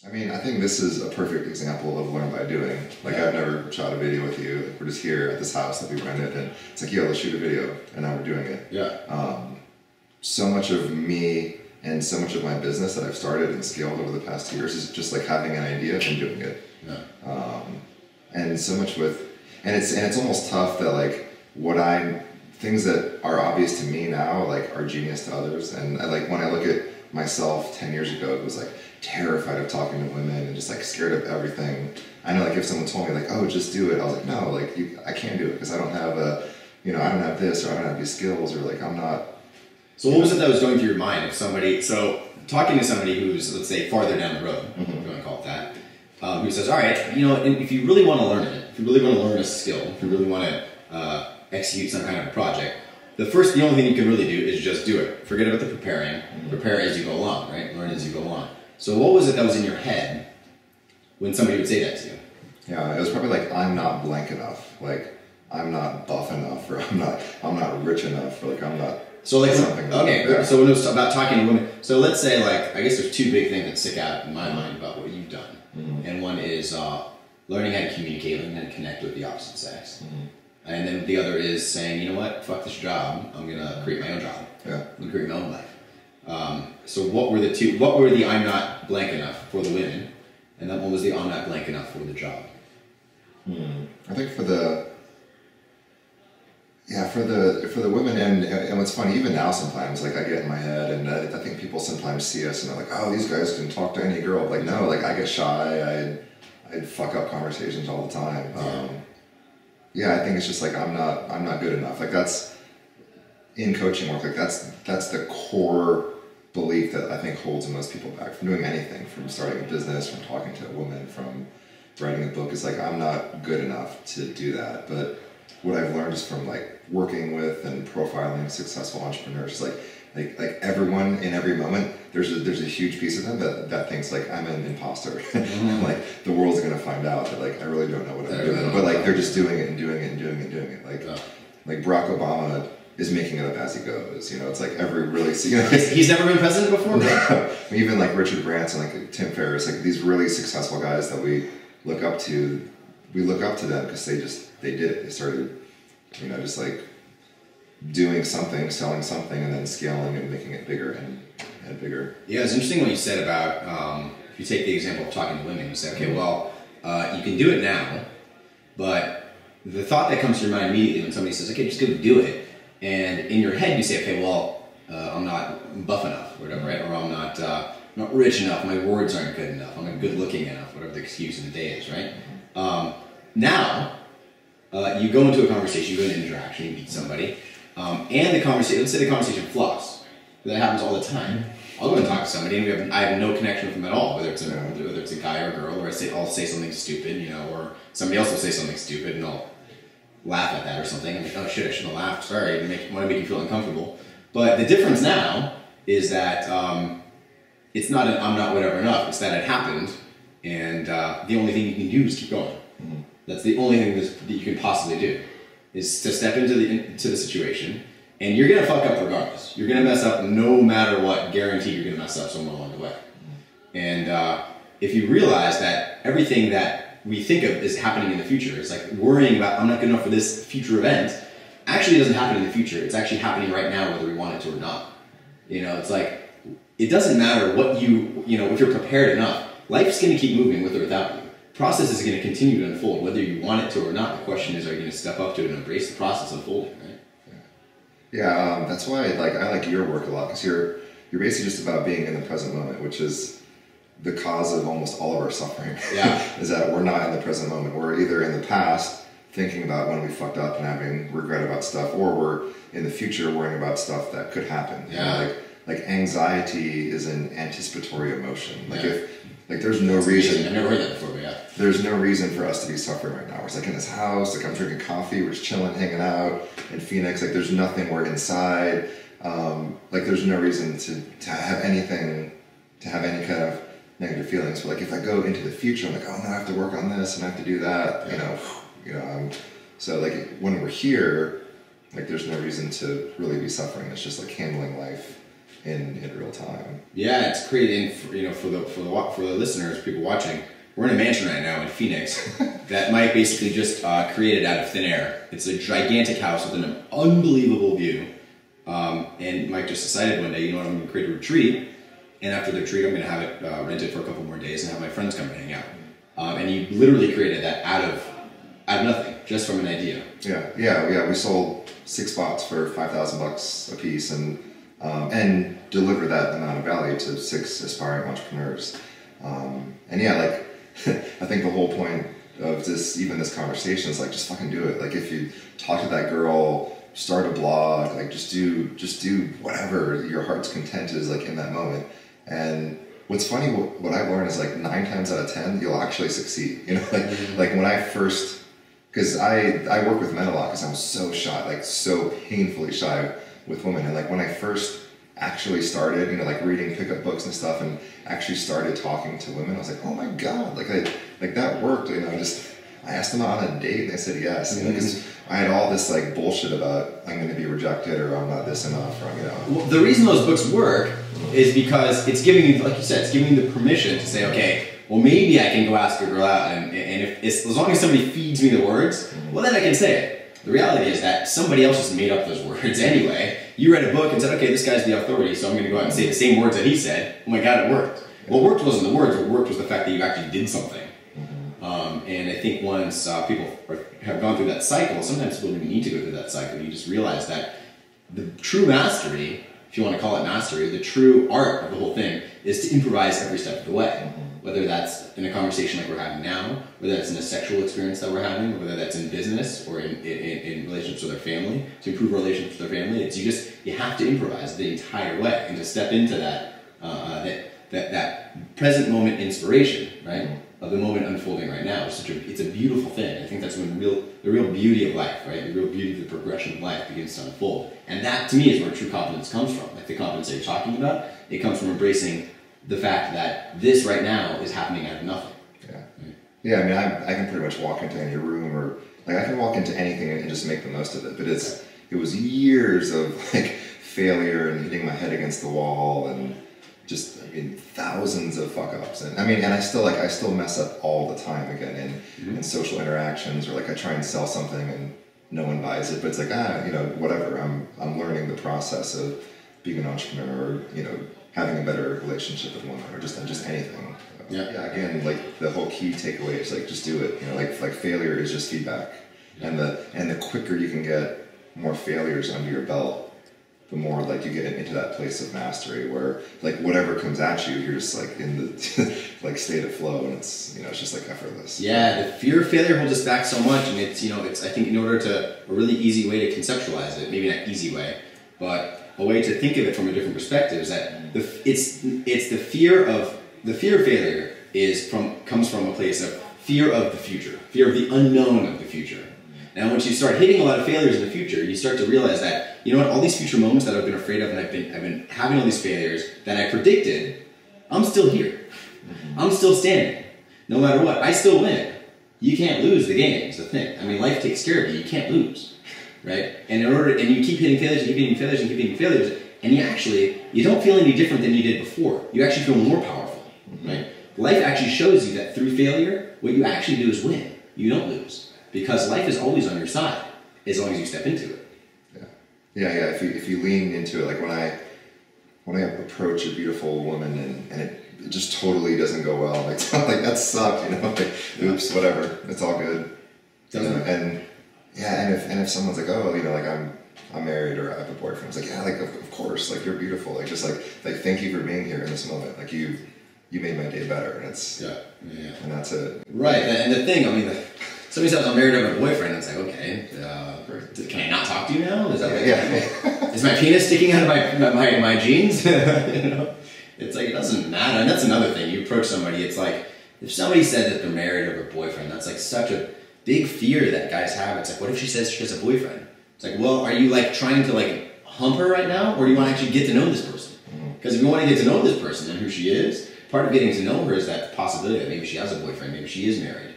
I mean, I think this is a perfect example of learn by doing. Like, I've never shot a video with you. Like, we're just here at this house that we rented, and it's like, yo, let's shoot a video, and now we're doing it. Yeah. So much of me and so much of my business that I've started and scaled over the past 2 years is just like having an idea and doing it. Yeah. And so much with, and it's almost tough that like things that are obvious to me now like are genius to others. And I, like when I look at myself 10 years ago, it was like terrified of talking to women and just like scared of everything. I know like if someone told me like, oh, just do it, I was like, no, like I can't do it because I don't have I don't have this, or I don't have these skills, or like I'm not. So what was it that was going through your mind if somebody, so talking to somebody who's, let's say, farther down the road, if you want to call it that, who says, all right, and if you really want to learn it, if you really want to learn a skill, if you really want to execute some kind of a project, the only thing you can really do is just do it. Forget about the preparing. Prepare as you go along, right? Learn as you go along. So what was it that was in your head when somebody would say that to you? Yeah, it was probably like, I'm not blank enough. Like, I'm not buff enough, or I'm not rich enough, or like I'm not. So like, something. Okay, so when it was about talking to women, so let's say like, I guess there's two big things that stick out in my mind about what you've done. And one is learning how to communicate, learning how to connect with the opposite sex. And then the other is saying, you know what, fuck this job, I'm gonna create my own job. Yeah. I'm gonna create my own life. So what were the I'm not blank enough for the women, and then what was the I'm not blank enough for the job? I think for the women, and what's funny, even now sometimes, like I get in my head, and I think people sometimes see us and they're like, oh, these guys can talk to any girl. Like, no, like I get shy, I'd fuck up conversations all the time. I think it's just like I'm not good enough. Like that's in coaching work. Like that's the core belief that I think holds most people back from doing anything, from starting a business, from talking to a woman, from writing a book. Is like I'm not good enough to do that. But what I've learned is from like working with and profiling successful entrepreneurs, like everyone in every moment, there's a huge piece of them that thinks like I'm an imposter. Like the world's gonna find out that like I really don't know what I'm doing. But like they're just doing it and doing it and doing it and doing it. Like Barack Obama is making it up as he goes. It's like every really he's never been president before. Even like Richard Branson, like Tim Ferriss, like these really successful guys that we look up to. We look up to them because they did it. They started, just like doing something, selling something, and then scaling and making it bigger and bigger. Yeah, it's interesting what you said about, if you take the example of talking to women, you say, okay, well, you can do it now, but the thought that comes to your mind immediately when somebody says, okay, just go do it, and in your head you say, okay, well, I'm not buff enough, or whatever, right? Or I'm not rich enough, my words aren't good enough, I'm not good looking enough, whatever the excuse of the day is, right? Now, you go into a conversation, you go into an interaction, you meet somebody, and the conversation, let's say the conversation flops. That happens all the time. I'll go and talk to somebody, and I have no connection with them at all, whether it's a guy or a girl, or I'll say something stupid, or somebody else will say something stupid, and I'll laugh at that or something. I'm like, oh shit, I shouldn't have laughed. Sorry, I want to make you feel uncomfortable. But the difference now is that it's not an I'm not whatever enough. It's that it happened, and the only thing you can do is keep going. That's the only thing that you can possibly do, is to step into the situation, and you're gonna fuck up regardless. You're gonna mess up no matter what. Guaranteed, you're gonna mess up somewhere along the way. And if you realize that everything that we think of is happening in the future, it's like worrying about I'm not good enough for this future event. Actually, it doesn't happen in the future. It's actually happening right now, whether we want it to or not. It's like it doesn't matter what if you're prepared enough. Life's gonna keep moving with or without you. Process is going to continue to unfold, whether you want it to or not. The question is, are you going to step up to it and embrace the process unfolding, right? Yeah, that's why I like your work a lot, because you're basically just about being in the present moment, which is the cause of almost all of our suffering. Yeah. Is that we're not in the present moment. We're either in the past thinking about when we fucked up and having regret about stuff, or we're in the future worrying about stuff that could happen. Yeah. Like anxiety is an anticipatory emotion. Like there's no reason. I've never heard that before, but yeah. There's no reason for us to be suffering right now. We're just like in this house, like I'm drinking coffee, we're just chilling, hanging out in Phoenix. Like there's nothing, we're inside. Like there's no reason to have anything, to have any kind of negative feelings. But like if I go into the future, I'm like, oh no, I have to work on this and I have to do that. So like when we're here, like there's no reason to really be suffering. It's just like handling life in real time. Yeah, it's creating, for the listeners, people watching. We're in a mansion right now in Phoenix that Mike basically just created out of thin air. It's a gigantic house with an unbelievable view. And Mike just decided one day, you know what, I'm going to create a retreat. And after the retreat, I'm going to have it rented for a couple more days and have my friends come and hang out. And he literally created that out of nothing, just from an idea. Yeah. We sold 6 spots for $5,000 a piece, and delivered that amount of value to 6 aspiring entrepreneurs. And yeah, like I think the whole point of this conversation is like, just fucking do it. Like if you talk to that girl, start a blog, like just do whatever your heart's content is, like in that moment. And what's funny, what I've learned is like 9 times out of 10, you'll actually succeed. You know, like when I first, because I work with men a lot because I'm so shy, like so painfully shy with women. And like when I first actually started, you know, like reading pickup books and stuff, and actually started talking to women, I was like, oh my God, like that worked. You know, I asked them out on a date and they said yes. You know, because I had all this like bullshit about I'm going to be rejected or I'm not this enough, or Well, the reason those books work is because it's giving you, like you said, it's giving you the permission to say, okay, well maybe I can go ask a girl out, and if it's, as long as somebody feeds me the words, well then I can say it. The reality is that somebody else just made up those words anyway. You read a book and said, okay, this guy's the authority, so I'm going to go out and say the same words that he said. Oh my God, it worked. What worked wasn't the words, what worked was the fact that you actually did something. And I think once people have gone through that cycle, sometimes people don't even need to go through that cycle. You just realize that the true mastery, if you want to call it mastery, the true art of the whole thing is to improvise every step of the way. Whether that's in a conversation like we're having now, whether that's in a sexual experience that we're having, or whether that's in business or in relationships with our family, to improve our relationships with our family, it's you have to improvise the entire way and to step into that present moment inspiration, right? Of the moment unfolding right now. It's a beautiful thing. I think that's when the real beauty of life, right? The real beauty of the progression of life begins to unfold. And that, to me, is where true confidence comes from. Like the confidence that you're talking about, it comes from embracing the fact that this right now is happening out of nothing. Yeah. Right? Yeah, I mean, I can pretty much walk into any room, or like I can walk into anything and just make the most of it. But it was years of like failure and hitting my head against the wall and just, I mean, thousands of fuck ups. And I mean, and I still mess up all the time again in social interactions, or like I try and sell something and no one buys it, but it's like, you know, whatever. I'm learning the process of being an entrepreneur, or, you know, having a better relationship with women, or just anything. Yeah. Again, like the whole key takeaway is like, just do it. You know, like failure is just feedback. And the quicker you can get more failures under your belt, the more like you get into that place of mastery where like whatever comes at you, you're just like in the like state of flow, and it's, you know, it's just like effortless. Yeah, the fear of failure holds us back so much, and it's, you know, it's, I think in order to, a really easy way to conceptualize it, maybe not easy way, but a way to think of it from a different perspective is that it's the fear of failure comes from a place of fear of the future, fear of the unknown of the future. Now, once you start hitting a lot of failures in the future, you start to realize that, you know what, all these future moments that I've been afraid of, and I've been having all these failures that I predicted, I'm still here. I'm still standing. No matter what, I still win. You can't lose the game, is the thing. I mean, life takes care of you. You can't lose, right? And you keep hitting failures, and keep hitting failures, and keep hitting failures, and you don't feel any different than you did before. You actually feel more powerful, right? Life actually shows you that through failure, what you actually do is win. You don't lose. Because life is always on your side, as long as you step into it. Yeah. If you lean into it, like when I approach a beautiful woman and it just totally doesn't go well, like that sucked, you know, like, oops, whatever, it's all good. You know? And if someone's like, oh, you know, like I'm married or I have a boyfriend, it's like, yeah, like of course, like you're beautiful, like just like thank you for being here in this moment, like you made my day better, and it's and that's it. Right, and the thing, I mean. Somebody says I'm married over a boyfriend, it's like, okay, can I not talk to you now? Is that is my penis sticking out of my jeans? You know? It's like, it doesn't matter. And that's another thing. You approach somebody, it's like, if somebody said that they're married over a boyfriend, that's like such a big fear that guys have. It's like, what if she says she has a boyfriend? It's like, well, are you like trying to like hump her right now? Or do you want to actually get to know this person? Because if you want to get to know this person and who she is, part of getting to know her is that possibility that maybe she has a boyfriend, maybe she is married.